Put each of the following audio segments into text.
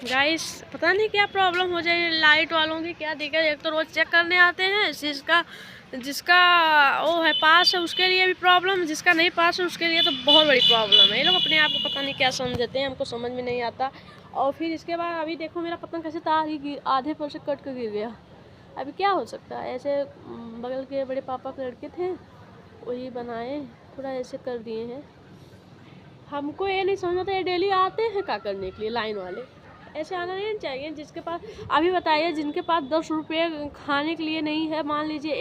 Guys पता नहीं क्या प्रॉब्लम हो जाए लाइट वालों की, क्या दिक्कत। एक तो रोज चेक करने आते हैं, जिसका वो है पास है उसके लिए भी प्रॉब्लम, जिसका नहीं पास है उसके लिए तो बहुत बड़ी प्रॉब्लम है। ये लोग अपने आप को पता नहीं क्या समझते हैं, हमको समझ में नहीं आता। और फिर इसके बाद अभी देखो मेरा पतंग कैसे तार ही आधे पर से कट कर गिर गया। अभी क्या हो सकता है। ऐसे बगल के बड़े पापा के लड़के थे, वही बनाए, थोड़ा ऐसे कर दिए हैं। हमको ये नहीं समझ आता, ये डेली आते हैं क्या करने के लिए लाइन वाले। ऐसे आना नहीं चाहिए। जिसके पास अभी बताइए, जिनके पास 10 रुपये खाने के लिए नहीं है, मान लीजिए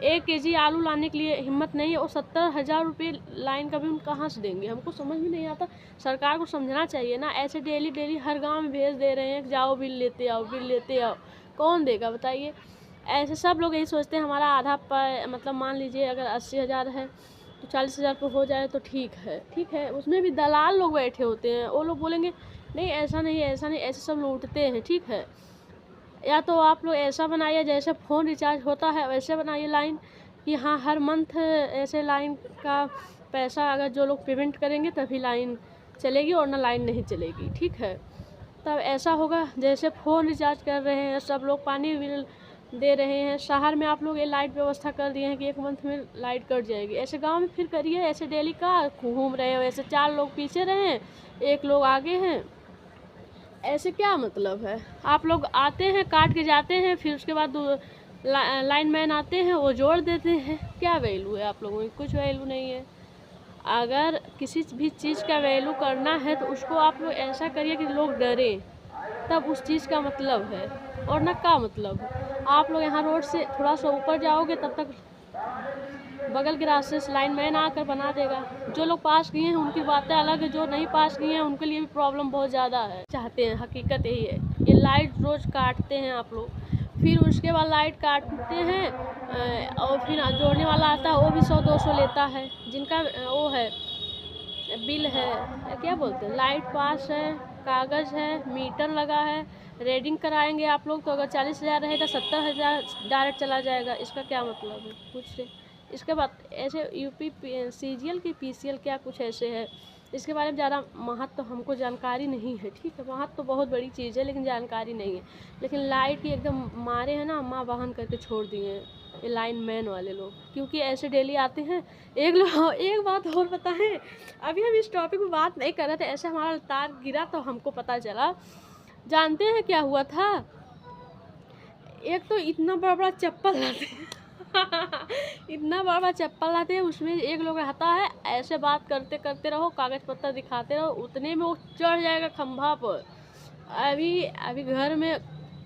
1 केजी आलू लाने के लिए हिम्मत नहीं है, और 70,000 रुपये लाइन का भी उन कहाँ से देंगे। हमको समझ में नहीं आता। सरकार को समझना चाहिए ना। ऐसे डेली डेली हर गांव में भेज दे रहे हैं, जाओ बिल लेते आओ, बिल लेते आओ। कौन देगा बताइए। ऐसे सब लोग यही सोचते हैं हमारा आधा मतलब मान लीजिए अगर 80,000 है तो 40,000 पर हो जाए तो ठीक है। ठीक है, उसमें भी दलाल लोग बैठे होते हैं। वो लोग बोलेंगे नहीं ऐसा नहीं, ऐसा नहीं, ऐसे सब लूटते हैं। ठीक है, या तो आप लोग ऐसा बनाइए जैसे फ़ोन रिचार्ज होता है वैसे बनाइए लाइन, कि हाँ हर मंथ ऐसे लाइन का पैसा अगर जो लोग पेमेंट करेंगे तभी लाइन चलेगी, और ना लाइन नहीं चलेगी। ठीक है, तब ऐसा होगा जैसे फ़ोन रिचार्ज कर रहे हैं सब लोग, पानी बिल दे रहे हैं। शहर में आप लोग ये लाइट व्यवस्था कर दिए हैं कि 1 मंथ में लाइट कट जाएगी। ऐसे गांव में फिर करिए। ऐसे डेली का घूम रहे हो, ऐसे 4 लोग पीछे रहे हैं, 1 लोग आगे हैं, ऐसे क्या मतलब है। आप लोग आते हैं काट के जाते हैं, फिर उसके बाद लाइन मैन आते हैं वो जोड़ देते हैं। क्या वैल्यू है आप लोगों की? कुछ वैल्यू नहीं है। अगर किसी भी चीज़ का वैल्यू करना है तो उसको आप लोग ऐसा करिए कि लोग डरें, तब उस चीज़ का मतलब है, और ना का मतलब है। आप लोग यहाँ रोड से थोड़ा सा ऊपर जाओगे तब तक बगल के रास्ते से लाइन मैन आकर बना देगा। जो लोग पास किए हैं उनकी बातें अलग है, जो नहीं पास किए हैं उनके लिए भी प्रॉब्लम बहुत ज़्यादा है। चाहते हैं, हकीकत यही है। ये लाइट रोज़ काटते हैं आप लोग, फिर उसके बाद लाइट काटते हैं और फिर जोड़ने वाला आता है, वो भी 100-200 लेता है। जिनका वो है बिल है, क्या बोलते हैं, लाइट पास है, कागज़ है, मीटर लगा है, रीडिंग कराएंगे आप लोग तो अगर 40,000 रहेगा 70,000 डायरेक्ट चला जाएगा। इसका क्या मतलब है कुछ से। इसके बाद ऐसे यूपी सीजीएल की पीसीएल क्या कुछ ऐसे है, इसके बारे में ज़्यादा महत्व तो हमको जानकारी नहीं है। ठीक है, महत्व तो बहुत बड़ी चीज़ है लेकिन जानकारी नहीं है। लेकिन लाइट की एकदम मारे हैं ना, माँ बहन करके छोड़ दिए हैं ये लाइन मैन वाले लोग, क्योंकि ऐसे डेली आते हैं। एक बात और बताएं, अभी हम इस टॉपिक में बात नहीं कर रहे थे, ऐसे हमारा तार गिरा तो हमको पता चला। जानते हैं क्या हुआ था? एक तो इतना बड़ा बड़ा चप्पल लाते हैं इतना बड़ा बड़ा चप्पल लाते हैं, उसमें एक लोग रहता है, ऐसे बात करते करते रहो, कागज पत्तर दिखाते रहो, उतने में वो चढ़ जाएगा खंभा पर। अभी अभी घर में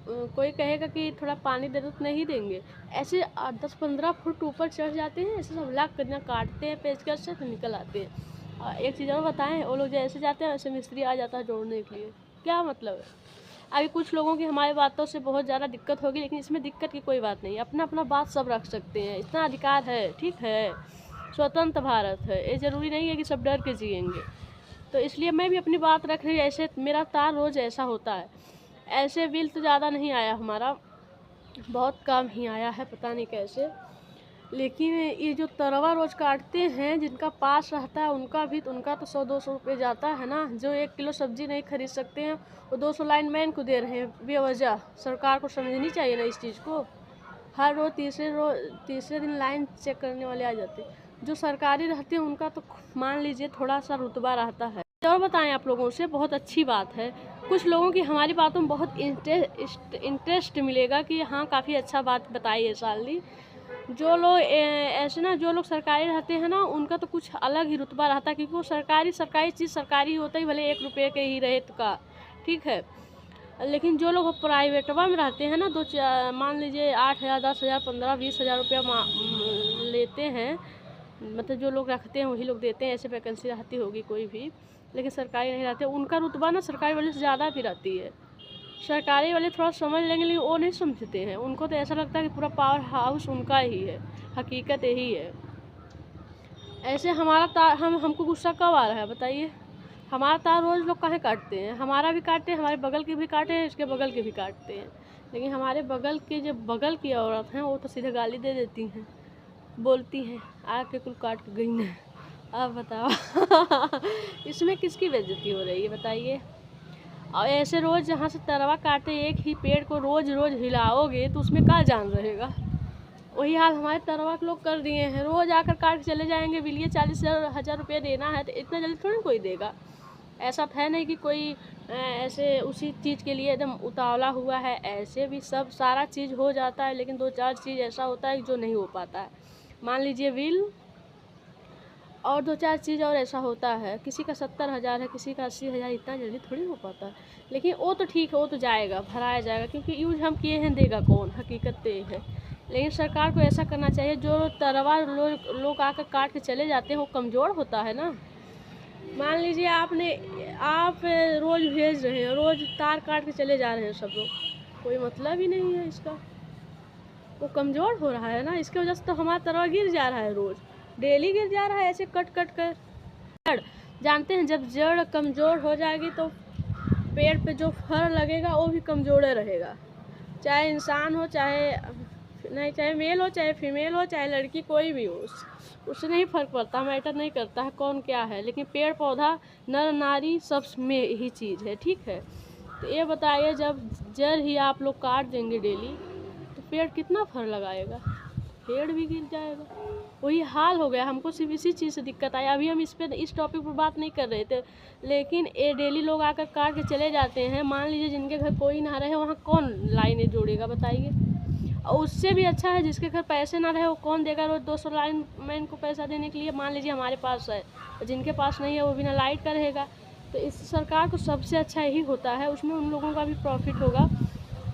कोई कहेगा कि थोड़ा पानी दे दो तो नहीं देंगे। ऐसे 10-15 फुट ऊपर चढ़ जाते हैं, ऐसे सब लाख करना काटते हैं पेचकस से, तो निकल आते हैं। और एक चीज़ और बताएं, वो लोग जैसे जाते हैं वैसे मिस्त्री आ जाता है जोड़ने के लिए। क्या मतलब है। अभी कुछ लोगों की हमारी बातों से बहुत ज़्यादा दिक्कत होगी, लेकिन इसमें दिक्कत की कोई बात नहीं। अपना अपना बात सब रख सकते हैं, इतना अधिकार है। ठीक है, स्वतंत्र भारत है, ये ज़रूरी नहीं है कि सब डर के जिएंगे। तो इसलिए मैं भी अपनी बात रख रही। ऐसे मेरा तार रोज़ ऐसा होता है। ऐसे बिल तो ज़्यादा नहीं आया हमारा, बहुत कम ही आया है, पता नहीं कैसे। लेकिन ये जो तरवा रोज़ काटते हैं, जिनका पास रहता है उनका तो 100-200 रुपये जाता है ना। जो 1 किलो सब्जी नहीं खरीद सकते हैं वो 200 लाइन मैन को दे रहे हैं बेवजह। सरकार को समझनी चाहिए ना इस चीज़ को। हर रोज़ तीसरे दिन लाइन चेक करने वाले आ जाते हैं। जो सरकारी रहते हैं उनका तो मान लीजिए थोड़ा सा रुतबा रहता है। और बताएं आप लोगों से, बहुत अच्छी बात है, कुछ लोगों की हमारी बातों में बहुत इंटरेस्ट मिलेगा कि हाँ काफ़ी अच्छा बात बताई है साली। जो लोग ऐसे ना, जो लोग सरकारी रहते हैं ना, उनका तो कुछ अलग ही रुतबा रहता है, क्योंकि वो सरकारी चीज़ सरकारी होता ही, भले 1 रुपये के ही रहे तो का। ठीक है, लेकिन जो लोग प्राइवेटवा में रहते हैं ना, मान लीजिए 8,000, 10,000, 15-20,000 रुपया लेते हैं, मतलब जो लोग रखते हैं वही लोग देते हैं। ऐसे वैकेंसी रहती होगी कोई भी, लेकिन सरकारी नहीं रहते, उनका रुतबा ना सरकारी वाले से ज़्यादा भी रहती है। सरकारी वाले थोड़ा समझ लेंगे, लेकिन वो नहीं समझते हैं। उनको तो ऐसा लगता है कि पूरा पावर हाउस उनका ही है। हकीकत यही है। ऐसे हमारा तार, हमको गुस्सा कब आ रहा है बताइए। हमारा तार रोज़ लोग काहे काटते हैं, हमारा भी काटते हैं, हमारे बगल के भी काटे हैं, इसके बगल के भी काटते हैं। लेकिन हमारे बगल के जो बगल की औरत हैं वो तो सीधे गाली दे देती हैं, बोलती हैं आके कुल काट के गई हैं। अब बताओ इसमें किसकी बेइज्जती हो रही है बताइए। और ऐसे रोज़ जहाँ से तरवा काटे एक ही पेड़ को रोज़ रोज़ हिलाओगे तो उसमें क्या जान रहेगा। वही हाल हमारे तरवा के लोग कर दिए हैं, रोज़ आकर काट के चले जाएंगे। बिलिए 40,000 रुपये देना है तो इतना जल्दी थोड़ी कोई देगा। ऐसा है नहीं कि कोई ऐसे उसी चीज़ के लिए एकदम उतावला हुआ है। ऐसे भी सब सारा चीज़ हो जाता है, लेकिन 2-4 चीज़ ऐसा होता है जो नहीं हो पाता है। मान लीजिए बिल और 2-4 चीज़ और ऐसा होता है। किसी का 70,000 है, किसी का 80,000, इतना जल्दी थोड़ी हो पाता है। लेकिन वो तो ठीक है, वो तो जाएगा, भराया जाएगा, क्योंकि यूज हम किए हैं, देगा कौन, हकीकत तो ये है। लेकिन सरकार को ऐसा करना चाहिए, जो तरवा लोग आकर काट के चले जाते हैं वो कमज़ोर होता है ना। मान लीजिए आप रोज़ भेज रहे हैं, रोज़ तार काट के चले जा रहे हैं सब लोग, कोई मतलब ही नहीं है इसका। वो कमज़ोर हो रहा है ना, इसकी वजह से तो हमारा तरवा गिर जा रहा है, रोज़ डेली गिर जा रहा है ऐसे कट कट कर। जड़ जानते हैं, जब जड़ कमज़ोर हो जाएगी तो पेड़ पे जो फर लगेगा वो भी कमज़ोर रहेगा। चाहे इंसान हो, चाहे मेल हो, चाहे फीमेल हो, चाहे लड़की, कोई भी हो, उससे नहीं फ़र्क पड़ता, मैटर नहीं करता है कौन क्या है। लेकिन पेड़ पौधा, नर नारी, सब में यही चीज़ है, ठीक है। तो ये बताइए, जब जड़ ही आप लोग काट देंगे डेली तो पेड़ कितना फर लगाएगा, पेड़ भी गिर जाएगा। वही हाल हो गया, हमको सिर्फ इसी चीज़ से दिक्कत आई। अभी हम इस टॉपिक पर बात नहीं कर रहे थे, लेकिन ये डेली लोग आकर काट के चले जाते हैं। मान लीजिए जिनके घर कोई ना रहे, वहाँ कौन लाइनें जोड़ेगा बताइए। और उससे भी अच्छा है जिसके घर पैसे ना रहे, वो कौन देगा रोज़ 200 लाइन मैन को पैसा देने के लिए। मान लीजिए हमारे पास है, जिनके पास नहीं है वो बिना लाइट का रहेगा। तो इस सरकार को सबसे अच्छा यही होता है, उसमें उन लोगों का भी प्रॉफिट होगा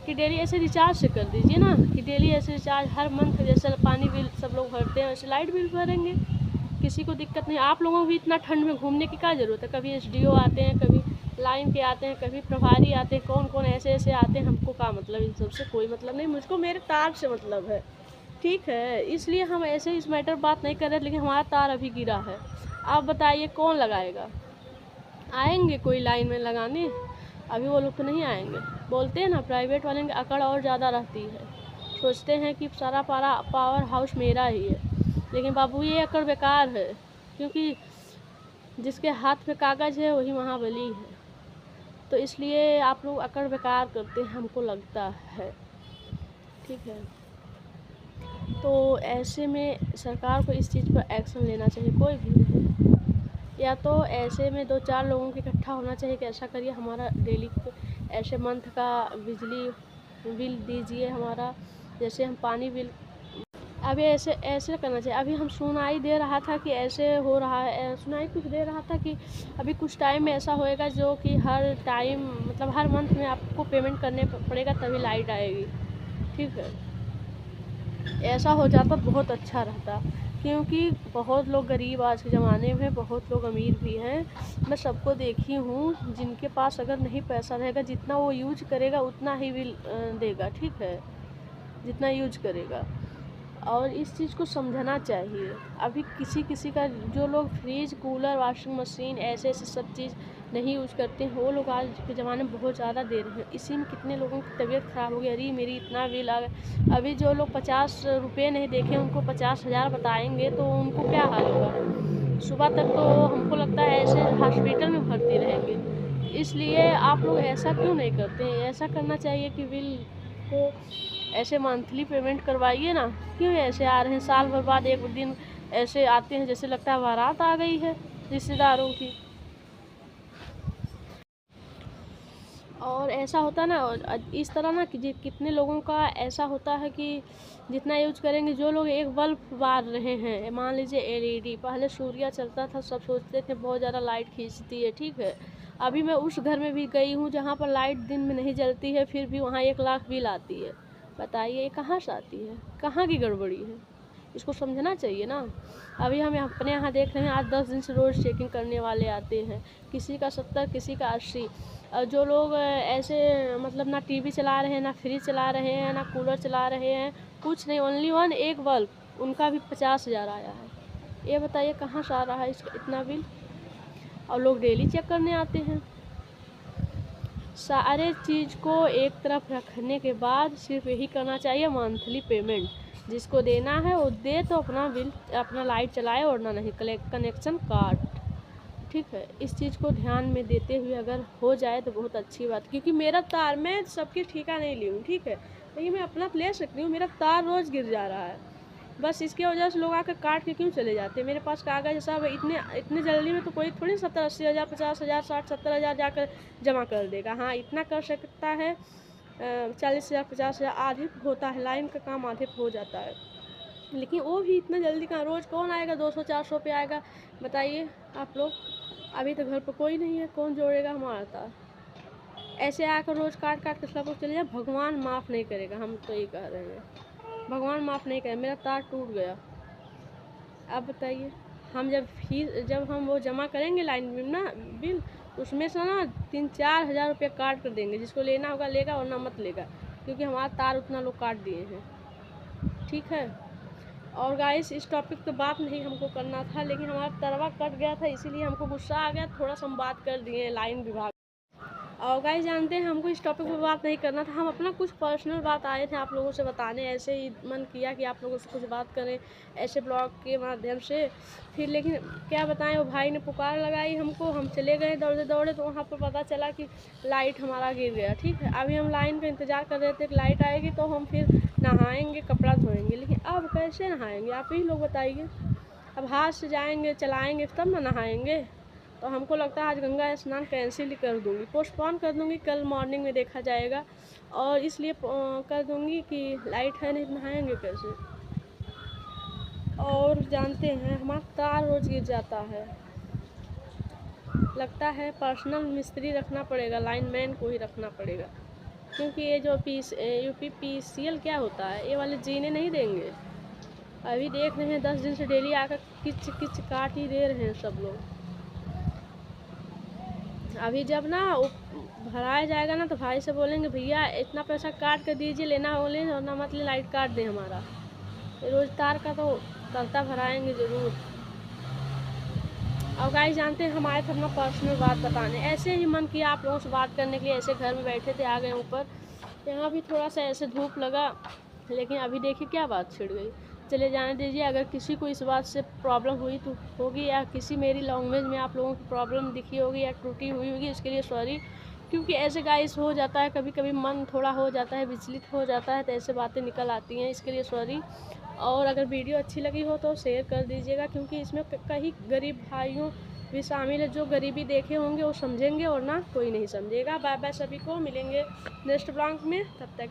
कि डेली ऐसे रिचार्ज से कर दीजिए ना, कि डेली ऐसे रिचार्ज हर मंथ, जैसे पानी बिल सब लोग भरते हैं वैसे लाइट बिल भरेंगे, किसी को दिक्कत नहीं। आप लोगों को भी इतना ठंड में घूमने की क्या ज़रूरत है। कभी SDO आते हैं, कभी लाइन के आते हैं, कभी प्रभारी आते हैं, कौन कौन ऐसे आते हैं, हमको क्या मतलब, इन सबसे कोई मतलब नहीं। मुझको मेरे तार से मतलब है, ठीक है, इसलिए हम ऐसे इस मैटर बात नहीं कर रहे। लेकिन हमारा तार अभी गिरा है, आप बताइए कौन लगाएगा। आएंगे कोई लाइन में लगाने? अभी वो लोग तो नहीं आएंगे। बोलते हैं ना, प्राइवेट वाले की अकड़ और ज़्यादा रहती है, सोचते हैं कि सारा पावर हाउस मेरा ही है। लेकिन बाबू ये अकड़ बेकार है, क्योंकि जिसके हाथ में कागज़ है वही महाबली है। तो इसलिए आप लोग अकड़ बेकार करते हैं, हमको लगता है, ठीक है। तो ऐसे में सरकार को इस चीज़ पर एक्शन लेना चाहिए, कोई भी नहीं। या तो ऐसे में 2-4 लोगों के इकट्ठा होना चाहिए कि ऐसा करिए, हमारा डेली ऐसे मंथ का बिजली बिल दीजिए हमारा, जैसे हम पानी बिल। अभी ऐसे करना चाहिए। अभी हम सुनाई दे रहा था कि ऐसे हो रहा है, सुनाई कुछ दे रहा था कि अभी कुछ टाइम में ऐसा होएगा जो कि हर टाइम, मतलब हर मंथ में आपको पेमेंट करने पड़ेगा तभी लाइट आएगी, ठीक है। ऐसा हो जाता बहुत अच्छा रहता, क्योंकि बहुत लोग गरीब आज के ज़माने में, बहुत लोग अमीर भी हैं। मैं सबको देखी हूँ, जिनके पास अगर नहीं पैसा रहेगा, जितना वो यूज करेगा उतना ही बिल देगा, ठीक है, जितना यूज करेगा। और इस चीज़ को समझना चाहिए। अभी किसी का, जो लोग फ्रिज, कूलर, वॉशिंग मशीन ऐसे सब चीज़ नहीं यूज करते हैं, वो लोग आज के ज़माने में बहुत ज़्यादा दे रहे हैं। इसी में कितने लोगों की तबीयत ख़राब हो गई, अरे मेरी इतना बिल आ गया। अभी जो लोग 50 रुपये नहीं देखे, उनको 50,000 बताएंगे तो उनको क्या हाल होगा। सुबह तक तो हमको लगता है ऐसे हॉस्पिटल में भर्ती रहेंगे। इसलिए आप लोग ऐसा क्यों नहीं करते हैं। ऐसा करना चाहिए कि बिल को ऐसे मंथली पेमेंट करवाइए ना। क्यों ऐसे आ रहे हैं, साल भर बाद एक दिन ऐसे आते हैं, जैसे लगता है बारात आ गई है रिश्तेदारों की। और ऐसा होता है ना, इस तरह ना कि कितने लोगों का ऐसा होता है कि जितना यूज करेंगे, जो लोग एक बल्ब बार रहे हैं, मान लीजिए LED, पहले सूर्या चलता था, सब सोचते थे बहुत ज़्यादा लाइट खींचती है, ठीक है। अभी मैं उस घर में भी गई हूँ जहाँ पर लाइट दिन में नहीं जलती है, फिर भी वहाँ 1 लाख बिल आती है। बताइए ये कहाँ से आती है, कहाँ की गड़बड़ी है, इसको समझना चाहिए ना। अभी हम अपने यहाँ देख रहे हैं, आज 10 दिन से रोज़ चेकिंग करने वाले आते हैं, किसी का 70, किसी का 80। और जो लोग ऐसे मतलब ना टीवी चला रहे हैं, ना फ्रिज चला रहे हैं, ना कूलर चला रहे हैं, कुछ नहीं, ओनली वन एक बल्ब, उनका भी 50,000 आया है। ये बताइए कहाँ से आ रहा है इसका इतना बिल। और लोग डेली चेक करने आते हैं। सारे चीज़ को एक तरफ रखने के बाद सिर्फ यही करना चाहिए, मंथली पेमेंट जिसको देना है वो दे, तो अपना बिल, अपना लाइट चलाए, और ना नहीं कनेक्शन काट। ठीक है, इस चीज़ को ध्यान में देते हुए अगर हो जाए तो बहुत अच्छी बात, क्योंकि मेरा तार, मैं सबकी ठेका नहीं ली हूँ, ठीक है, लेकिन मैं अपना ले सकती हूँ। मेरा तार रोज़ गिर जा रहा है, बस इसकी वजह से लोग आकर काट के क्यों चले जाते हैं। मेरे पास कागज़ सब इतने इतने जल्दी में तो कोई थोड़ी 70-80 हज़ार, 50,000, 60-70 हज़ार जाकर जमा कर देगा। हाँ, इतना कर सकता है 40,000, 50,000 आधे पे होता है, लाइन का काम आधे पे हो जाता है, लेकिन वो भी इतना जल्दी कहाँ। रोज़ कौन आएगा 200-400 पे आएगा, बताइए आप लोग। अभी तो घर पर कोई नहीं है, कौन जोड़ेगा हमारा तार। ऐसे आकर रोज़ काट काट के सब लोग चले जाए, भगवान माफ़ नहीं करेगा। हम तो ये कह रहे हैं, भगवान माफ़ नहीं करे। मेरा तार टूट गया, अब बताइए हम जब हम वो जमा करेंगे लाइन बिल ना, बिल उसमें से ना 3-4 हज़ार रुपये काट कर देंगे। जिसको लेना होगा लेगा, वरना मत लेगा, क्योंकि हमारा तार उतना लोग काट दिए हैं, ठीक है। और गाइस, इस टॉपिक पे बात नहीं हमको करना था, लेकिन हमारा तरवा कट गया था, इसीलिए हमको गुस्सा आ गया, थोड़ा सा हम बात कर दिए लाइन विभाग। और गाइस, जानते हैं हमको इस टॉपिक पे बात नहीं करना था, हम अपना कुछ पर्सनल बात आए थे आप लोगों से बताने। ऐसे ही मन किया कि आप लोगों से कुछ बात करें ऐसे ब्लॉग के माध्यम से। फिर लेकिन क्या बताएं, वो भाई ने पुकार लगाई हमको, हम चले गए दौड़े दौड़े, तो वहाँ पर पता चला कि लाइट हमारा गिर गया, ठीक है। अभी हम लाइन का इंतज़ार कर रहे थे कि लाइट आएगी तो हम फिर नहाएंगे, कपड़ा धोएंगे, लेकिन अब कैसे नहाएंगे आप ही लोग बताइए। अब हाथ से जाएंगे चलाएंगे तब ना नहाएंगे। तो हमको लगता है आज गंगा स्नान कैंसिल ही कर दूँगी, पोस्टपोन कर दूँगी, कल मॉर्निंग में देखा जाएगा। और इसलिए कर दूँगी कि लाइट है नहीं, नहाएंगे कैसे। और जानते हैं हमारा तार रोज़ गिर जाता है, लगता है पर्सनल मिस्त्री रखना पड़ेगा, लाइनमैन को ही रखना पड़ेगा, क्योंकि ये जो UPPCL क्या होता है, ये वाले जीने नहीं देंगे। अभी देख रहे हैं 10 दिन से डेली आकर किच किच काट ही दे रहे हैं सब लोग। अभी जब ना भराया जाएगा ना, तो भाई से बोलेंगे भैया इतना पैसा काट कर दीजिए, लेना हो ले, और ना मतलब लाइट काट दें हमारा। रोज़ तार का तो करता भराएंगे ज़रूर। और गाइस, जानते हैं हम आए थे अपना पर्सनल बात बताने, ऐसे ही मन किया आप लोगों से बात करने के लिए। ऐसे घर में बैठे थे, आ गए ऊपर। यहाँ भी थोड़ा सा ऐसे धूप लगा, लेकिन अभी देखिए क्या बात छिड़ गई। चले जाने दीजिए। अगर किसी को इस बात से प्रॉब्लम हुई तो होगी, या किसी मेरी लैंग्वेज में आप लोगों की प्रॉब्लम दिखी होगी या त्रुटि हुई होगी, इसके लिए सॉरी। क्योंकि ऐसे गाइस हो जाता है, कभी कभी मन थोड़ा हो जाता है, विचलित हो जाता है, तो ऐसे बातें निकल आती हैं, इसके लिए सॉरी। और अगर वीडियो अच्छी लगी हो तो शेयर कर दीजिएगा, क्योंकि इसमें कई गरीब भाइयों भी शामिल है, जो गरीबी देखे होंगे वो समझेंगे, और ना कोई नहीं समझेगा। बाय बाय, सभी को मिलेंगे नेक्स्ट ब्लॉग में, तब तक।